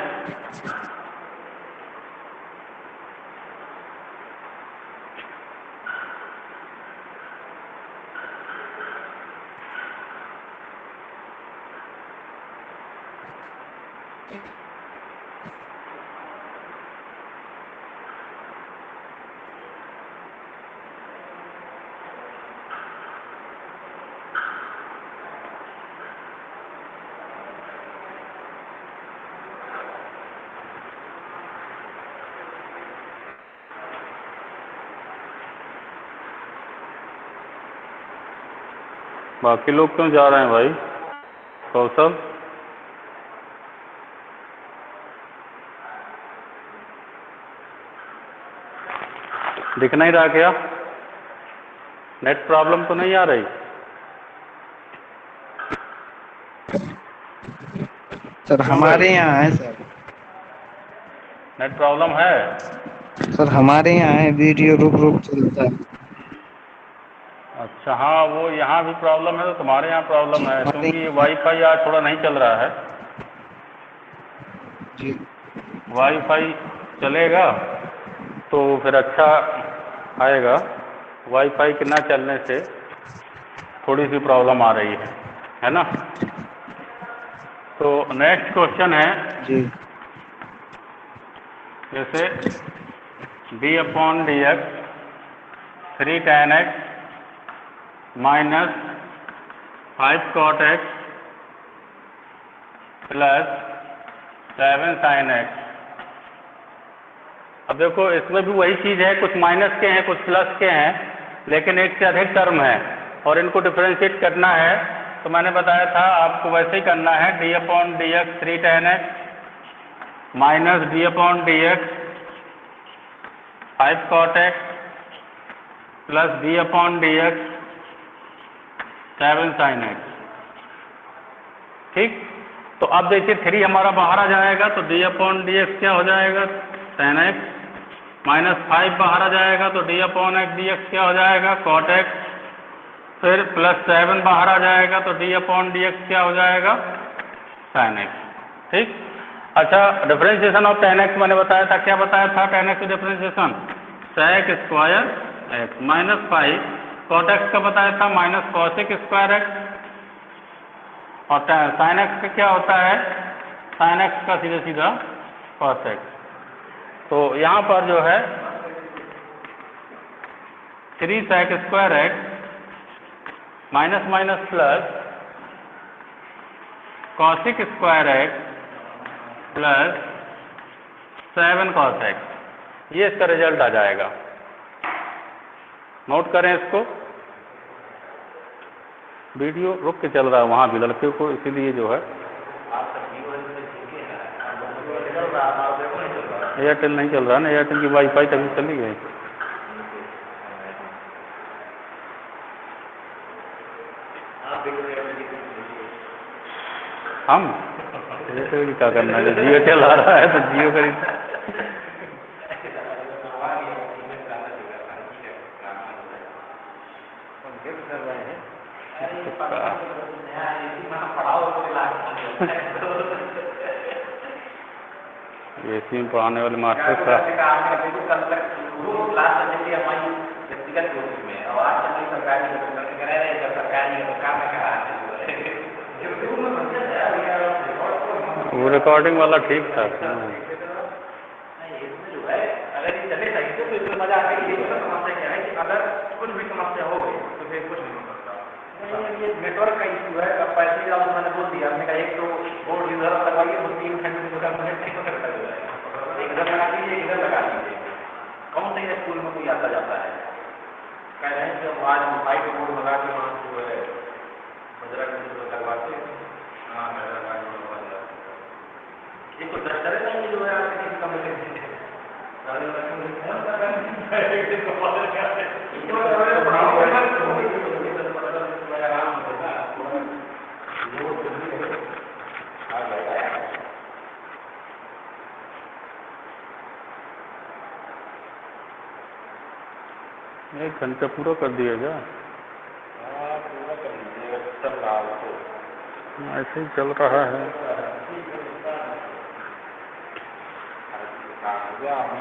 [SPEAKER 1] बाकी लोग क्यों जा रहे हैं भाई? कौशल, दिख नहीं रहा क्या? नेट प्रॉब्लम तो नहीं आ रही?
[SPEAKER 3] सर
[SPEAKER 1] क्यों
[SPEAKER 3] हमारे
[SPEAKER 1] भाई,
[SPEAKER 3] यहाँ है सर।
[SPEAKER 1] नेट प्रॉब्लम है?
[SPEAKER 3] सर हमारे यहाँ है, वीडियो रुक रुक चलता है।
[SPEAKER 1] अच्छा, हाँ वो यहाँ भी प्रॉब्लम है तो तुम्हारे यहाँ प्रॉब्लम है,
[SPEAKER 3] हमारे
[SPEAKER 1] क्योंकि
[SPEAKER 3] यहाँ
[SPEAKER 1] वाईफाई आज थोड़ा नहीं चल रहा है।
[SPEAKER 3] जी
[SPEAKER 1] वाईफाई चलेगा तो फिर अच्छा आएगा। वाईफाई के ना चलने से थोड़ी सी प्रॉब्लम आ रही है ना। तो नेक्स्ट क्वेश्चन है,
[SPEAKER 3] जी
[SPEAKER 1] जैसे D upon d x 3 tan x minus 5 cot x plus 7 sin x। अब देखो इसमें भी वही चीज़ है, कुछ माइनस के हैं कुछ प्लस के हैं, लेकिन एक से अधिक टर्म है और इनको डिफरेंशिएट करना है। तो मैंने बताया था आपको वैसे ही करना है, D upon d x 3 tan x minus D upon d x 5 cot x plus d upon d x 7 sin x। ठीक, तो अब देखिए 3 हमारा बाहर आ जाएगा तो डी अपॉन डी एक्स क्या हो जाएगा, tan x माइनस 5 बाहर आ जाएगा तो D upon x D x क्या हो जाएगा, cot x। फिर प्लस 7 बाहर आ जाएगा तो डी अपॉन डी एक्स क्या हो जाएगा, sin x। ठीक, अच्छा डिफरेंशिएशन ऑफ tan x मैंने बताया था, क्या बताया था tan x differentiation, sec square x minus 5 cot x का बताया था माइनस cosec स्क्वायर x, और sin x का क्या होता है, sin x का सीधा सीधा cos x। तो यहाँ पर जो है 3 sec square x minus minus plus cosec square x plus 7 cos x, ये इसका रिजल्ट आ जाएगा। नोट करें इसको, वीडियो रुक के चल रहा है वहाँ भी लड़के को, इसीलिए जो है एयरटेल नहीं चल रहा ना, एयरटेल की वाईफाई तभी चली गई। हम एयरटेल की क्या करना है, जियो चल आ रहा है तो जियो का एसी में पढ़ाने वाले मास्टर का वो रिकॉर्डिंग वाला ठीक था।
[SPEAKER 4] नेटवर्क का इशू है, अब पैसे का मैंने बोल दिया, मैंने कहा एक तो बोर्ड इधर लगाइए तो 3 घंटे में नहीं हो सकता जो है, एक इधर लगा लीजिए इधर लगा लीजिए। कौन से स्कूल में कोई आता जाता है, कह रहे हैं कि हम आज हम 5 बोर्ड लगा के वहाँ जो है बजरंग लगवाते हैं। हाँ एक तो दस्तर नहीं जो है आपके किसी कमरे में
[SPEAKER 1] एक घंटा पूरा कर दिया जा, ऐसे ही चल रहा है।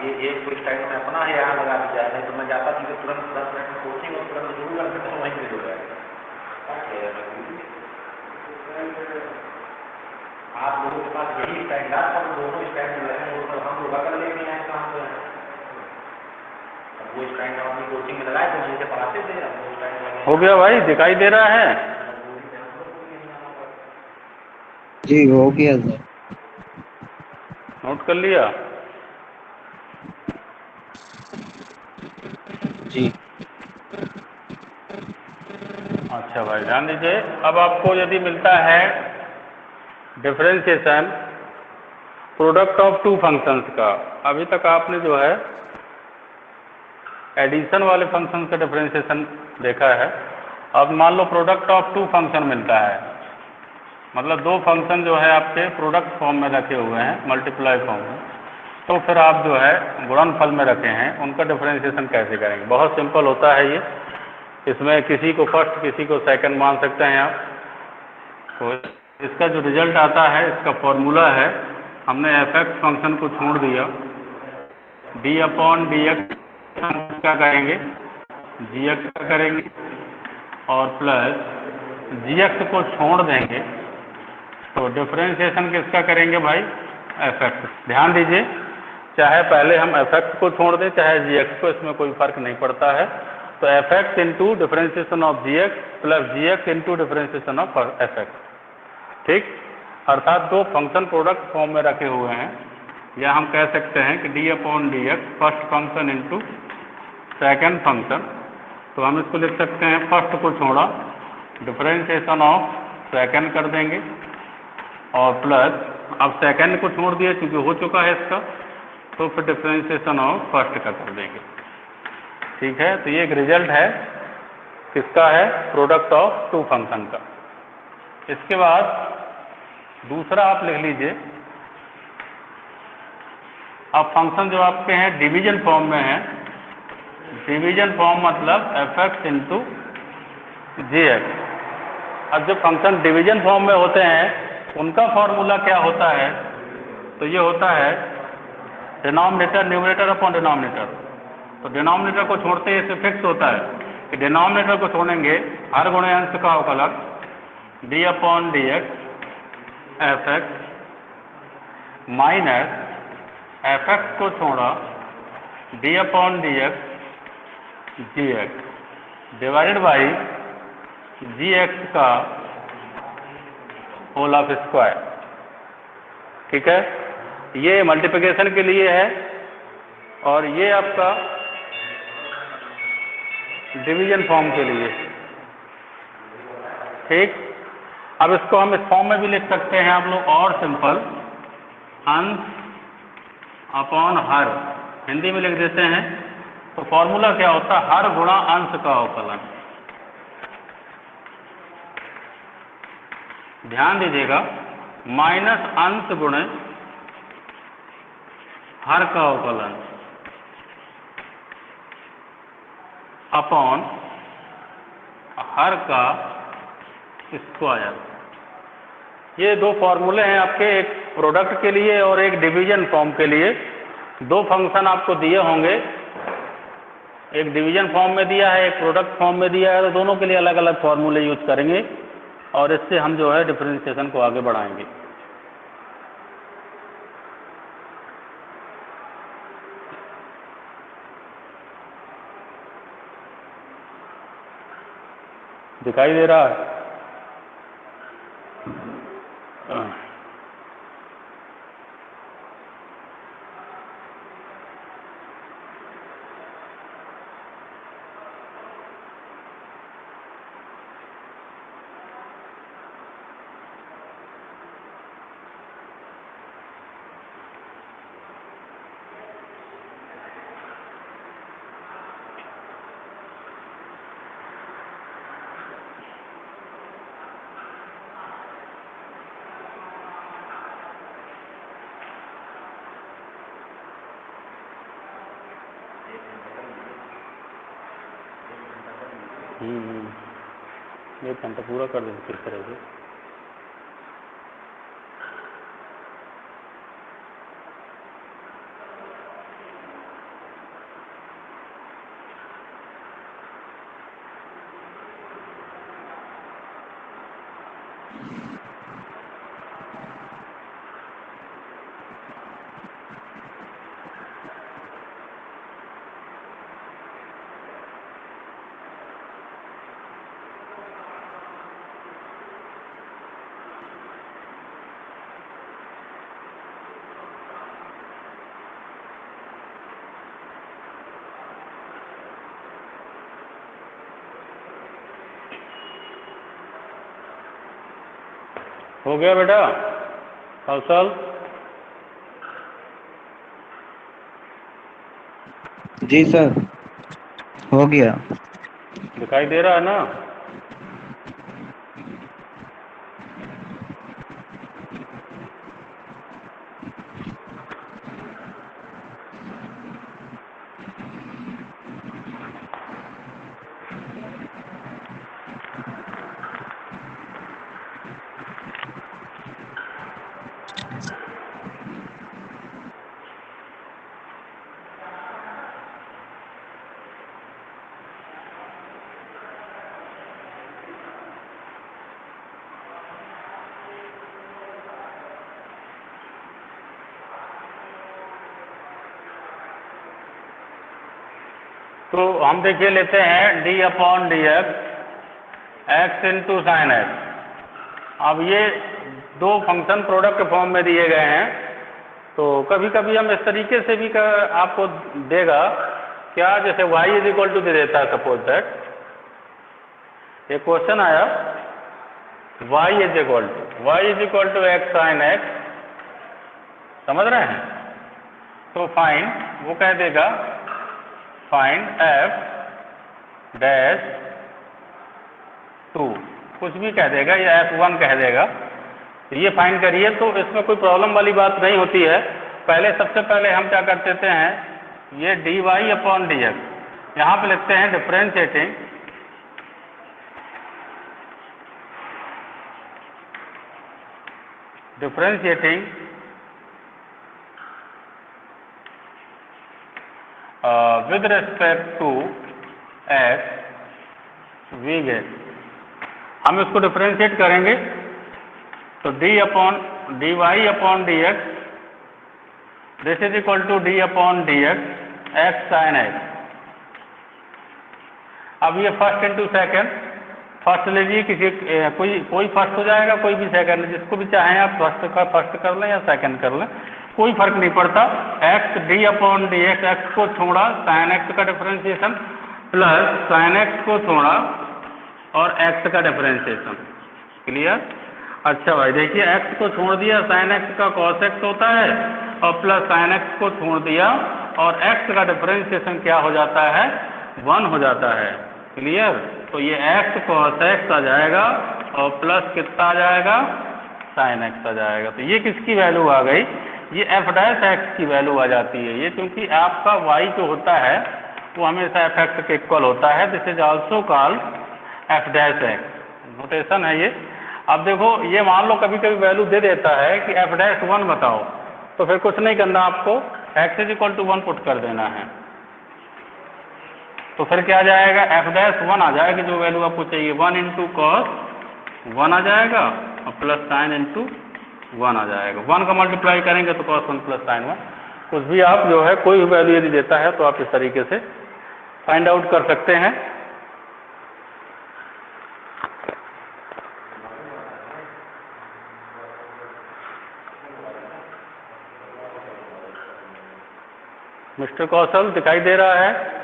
[SPEAKER 4] ये एक तो टाइम में अपना है यहाँ लगा दिया, नहीं तो मैं जाता थी तुरंत 10 मिनट में कोचिंग और तुरंत शुरू कर देता हूँ, वहीं पे हो जाएगा। आप लोगों के पास यही स्टैंड है, सब दोनों स्टैंड लगे हैं, वो हम लोग कर लेते हैं काम पे। वो स्टैंड अपनी कोचिंग में लगाए तो वहीं से पढ़ाते थे, अब वो स्टैंड लगे।
[SPEAKER 1] हो गया भाई, दिखाई दे रहा है?
[SPEAKER 3] जी हो गया सर।
[SPEAKER 1] नोट कर लिया?
[SPEAKER 3] जी
[SPEAKER 1] अच्छा भाई ध्यान दीजिए, अब आपको यदि मिलता है डिफरेंशिएशन प्रोडक्ट ऑफ 2 फंक्शंस का, अभी तक आपने जो है एडिशन वाले फंक्शन का डिफरेंशिएशन देखा है, अब मान लो प्रोडक्ट ऑफ 2 फंक्शन मिलता है, मतलब दो फंक्शन जो है आपके प्रोडक्ट फॉर्म में रखे हुए हैं, मल्टीप्लाई फॉर्म में, तो फिर आप जो है गुणनफल में रखे हैं, उनका डिफरेंशिएशन कैसे करेंगे? बहुत सिंपल होता है ये। इसमें किसी को फर्स्ट किसी को सेकंड मान सकते हैं आप। तो इसका जो रिजल्ट आता है, इसका फॉर्मूला है, हमने एफ एक्स फंक्शन को छोड़ दिया, डी अपॉन डी एक्स क्या करेंगे, जी एक्स का करेंगे, और प्लस जी एक्स को छोड़ देंगे, तो डिफरेंशिएशन किसका करेंगे भाई? F x. ध्यान दीजिए, चाहे पहले हम एफ एक्स को छोड़ दें चाहे जी एक्स को, इसमें कोई फर्क नहीं पड़ता है। तो f x into differentiation of g x plus g x into differentiation of f x, ठीक। अर्थात दो फंक्शन प्रोडक्ट फॉर्म में रखे हुए हैं, या हम कह सकते हैं कि D upon d x first function into second function. तो हम इसको लिख सकते हैं, फर्स्ट को छोड़ा, डिफरेंशिएशन ऑफ सेकेंड कर देंगे, और प्लस अब सेकेंड को छोड़ दिया क्योंकि हो चुका है इसका, तो फिर डिफरेंशिएशन ऑफ फर्स्ट का कर देंगे, ठीक है। तो ये एक रिजल्ट है, किसका है? प्रोडक्ट ऑफ टू फंक्शन का। इसके बाद दूसरा आप लिख लीजिए, अब फंक्शन जो आपके हैं डिवीजन फॉर्म में है, डिवीजन फॉर्म मतलब एफ एक्स इंटू जी एक्स। अब जो फंक्शन डिवीजन फॉर्म में होते हैं उनका फॉर्मूला क्या होता है? तो ये होता है डिनोमिनेटर न्यूमरेटर अपॉन डिनोमिनेटर। तो डिनोमिनेटर को छोड़ते ही इसे फिक्स होता है कि डिनोमिनेटर को छोड़ेंगे, हर गुणे अंश का अवकलक d upon d x f x minus f x को छोड़ा d upon d x g x divided by g x का होल ऑफ स्क्वायर, ठीक है। ये मल्टीप्लिकेशन के लिए है और ये आपका डिवीजन फॉर्म के लिए, ठीक। अब इसको हम इस फॉर्म में भी लिख सकते हैं आप लोग, और सिंपल, अंश अपॉन हर, हिंदी में लिख देते हैं। तो फॉर्मूला क्या होता है? हर गुणा अंश का अवकलन। ध्यान दीजिएगा, माइनस अंश गुणे हर का अवकलन अपॉन हर का स्क्वायर। ये दो फॉर्मूले हैं आपके, एक प्रोडक्ट के लिए और एक डिवीजन फॉर्म के लिए। दो फंक्शन आपको दिए होंगे, एक डिवीजन फॉर्म में दिया है, एक प्रोडक्ट फॉर्म में दिया है, तो दोनों के लिए अलग अलग फॉर्मूले यूज करेंगे और इससे हम जो है डिफरेंशिएशन को आगे बढ़ाएंगे। दिखाई दे रहा है? एक घंटा पूरा कर देंगे किस तरह से। हो गया बेटा कौशल?
[SPEAKER 3] जी सर, हो गया।
[SPEAKER 1] दिखाई दे रहा है ना? तो हम देखिए लेते हैं D upon d x into sine x. अब ये दो फंक्शन प्रोडक्ट फॉर्म में दिए गए हैं, तो कभी कभी हम इस तरीके से भी आपको देगा क्या, जैसे y इज इक्वल टू दे देता है, सपोज दैट एक क्वेश्चन आया y is equal to x sine x, समझ रहे हैं? तो फाइंड, वो कह देगा फाइंड f डैश 2, कुछ भी कह देगा या f1 कह देगा, ये फाइंड करिए। तो इसमें कोई प्रॉब्लम वाली बात नहीं होती है। पहले सबसे पहले हम क्या कर देते हैं, ये dy अपॉन डी एक्स यहाँ पे लिखते हैं differentiating with respect to x we get, हम इसको डिफरेंशिएट करेंगे तो dy upon d x this is equal to d upon d x sine x. अब ये फर्स्ट इंटू सेकेंड, फर्स्ट लीजिए, किसी कोई फर्स्ट हो जाएगा, कोई भी सेकंड, जिसको भी चाहें आप फर्स्ट कर लें या सेकंड कर लें, कोई फर्क नहीं पड़ता। X D upon d x को छोड़ा साइन एक्स का डिफरेंशिएशन प्लस साइन एक्स को छोड़ा और एक्स का डिफरेंशिएशन। क्लियर? अच्छा भाई देखिए, एक्स को छोड़ दिया, साइन एक्स का कॉस एक्स होता है, और प्लस साइन एक्स को छोड़ दिया और एक्स का डिफरेंशिएशन क्या हो जाता है, 1 हो जाता है। क्लियर? तो ये एक्स कॉस एक्स आ जाएगा और प्लस कितना आ जाएगा, साइन एक्स आ जाएगा। तो ये किसकी वैल्यू आ गई, ये एफ डैश एक्स की वैल्यू आ जाती है। ये क्योंकि आपका वाई जो होता है वो हमेशा एफ एक्स के इक्वल होता है, this is also called F dash x, notation है ये। अब देखो, ये मान लो कभी कभी वैल्यू दे देता है कि एफ डैश 1 बताओ, तो फिर कुछ नहीं करना, आपको x is equal to 1 put कर देना है। तो फिर क्या आ जाएगा, एफ डैश 1 आ जाएगी, जो वैल्यू आपको चाहिए, 1 इंटू कॉस 1 आ जाएगा और प्लस साइन इंटू 1 आ जाएगा। 1 का मल्टीप्लाई करेंगे तो cos 1 प्लस साइन 1, कुछ भी आप जो है कोई भी वैल्यू यदि देता है तो आप इस तरीके से फाइंड आउट कर सकते हैं। मिस्टर कौशल दिखाई दे रहा है?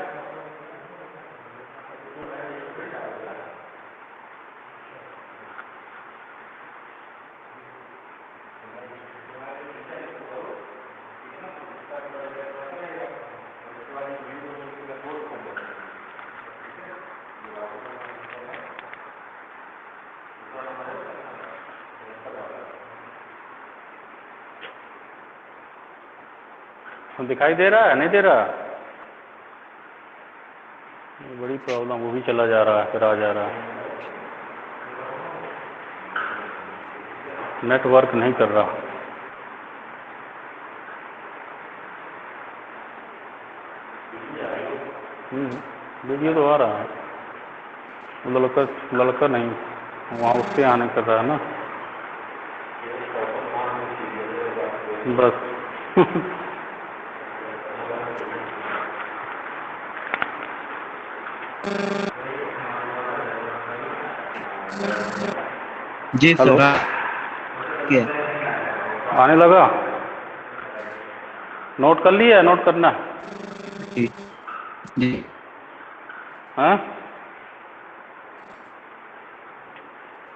[SPEAKER 1] दिखाई दे रहा है, नहीं दे रहा? बड़ी प्रॉब्लम, वो भी चला जा रहा है फिर आ जा रहा है, नेटवर्क नहीं कर रहा। वीडियो तो आ रहा है, लड़का नहीं, वहाँ उससे आने कर रहा है ना बस
[SPEAKER 3] जी सर, क्या
[SPEAKER 1] आने लगा? नोट कर लिया? नोट करना?
[SPEAKER 3] जी जी।
[SPEAKER 1] हाँ,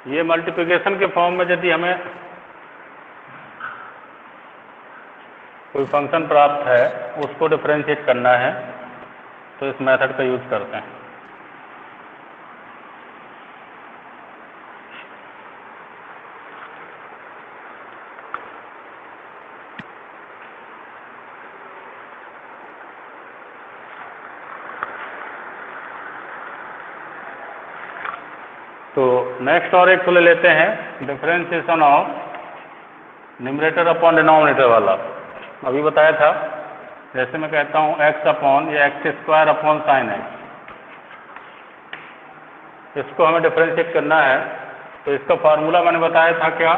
[SPEAKER 1] ये मल्टीप्लिकेशन के फॉर्म में यदि हमें कोई फंक्शन प्राप्त है, उसको डिफरेंशिएट करना है, तो इस मेथड का यूज करते हैं। तो नेक्स्ट और एक तो ले लेते हैं differentiation of numerator upon denominator वाला। अभी बताया था, जैसे मैं कहता हूँ एक्स अपॉन या x square upon sine x, इसको हमें डिफरेंशिएट करना है। तो इसका फार्मूला मैंने बताया था क्या,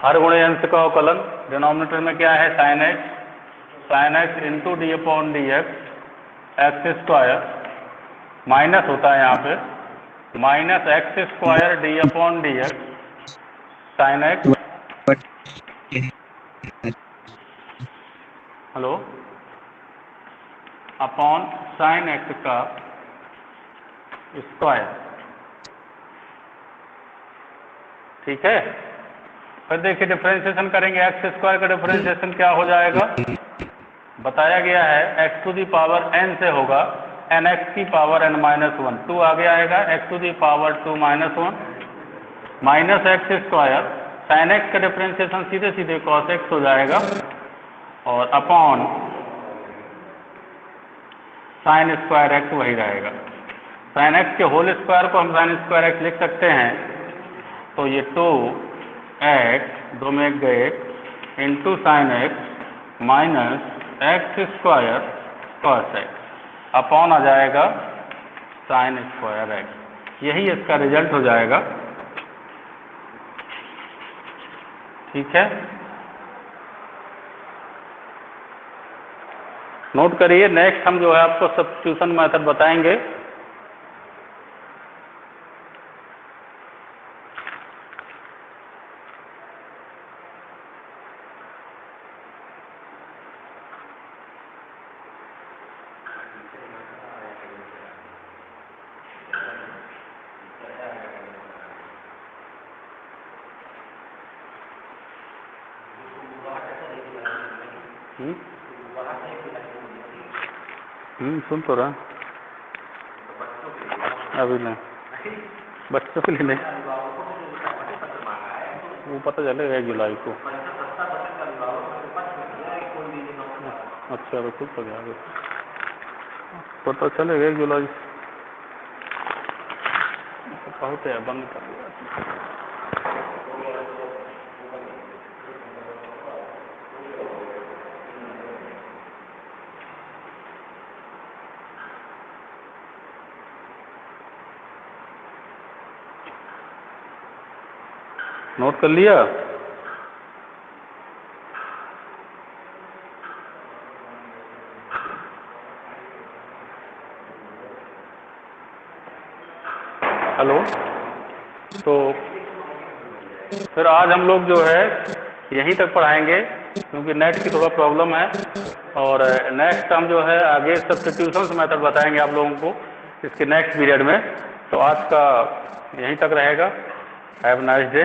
[SPEAKER 1] हर गुणे अंश का अवकलन, डिनोमिनेटर में क्या है sine x into D upon d x x square minus होता है यहाँ पे minus x square D upon d x sine x, hello, upon sine x का स्क्वायर। ठीक है, फिर देखिए डिफरेंशिएशन करेंगे। एक्स स्क्वायर का डिफरेंशिएशन क्या हो जाएगा, बताया गया है x to the power n से होगा एन एक्स की पावर n माइनस 1, 2 आगे आएगा x to the power 2 minus 1 minus x square sine x का डिफरेंशिएशन सीधे सीधे कॉस एक्स हो जाएगा और अपॉन साइन स्क्वायर एक्स वही रहेगा। साइन एक्स के होल स्क्वायर को हम साइन स्क्वायर एक्स लिख सकते हैं, तो ये 2x 2 में 1 गए into sine x minus x square cos x upon आ जाएगा साइन स्क्वायर एक्स, यही इसका रिजल्ट हो जाएगा। ठीक है, नोट करिए। नेक्स्ट हम जो है आपको सब्स्टिट्यूशन मेथड बताएंगे। सुन तो रहा, अभी नहीं, बच्चों के लिए नहीं, वो पता चलेगा 1 जुलाई को। अच्छा, खुद तो गया, पता चलेगा 1 जुलाई बहुत है, बंद कर दिया। नोट कर लिया। हेलो, तो फिर आज हम लोग जो है यहीं तक पढ़ाएंगे क्योंकि नेट की थोड़ा प्रॉब्लम है, और नेक्स्ट हम जो है आगे सब्स्टिट्यूशंस मेथड बताएंगे आप लोगों को इसके नेक्स्ट पीरियड में। तो आज का यहीं तक रहेगा। Have nice day.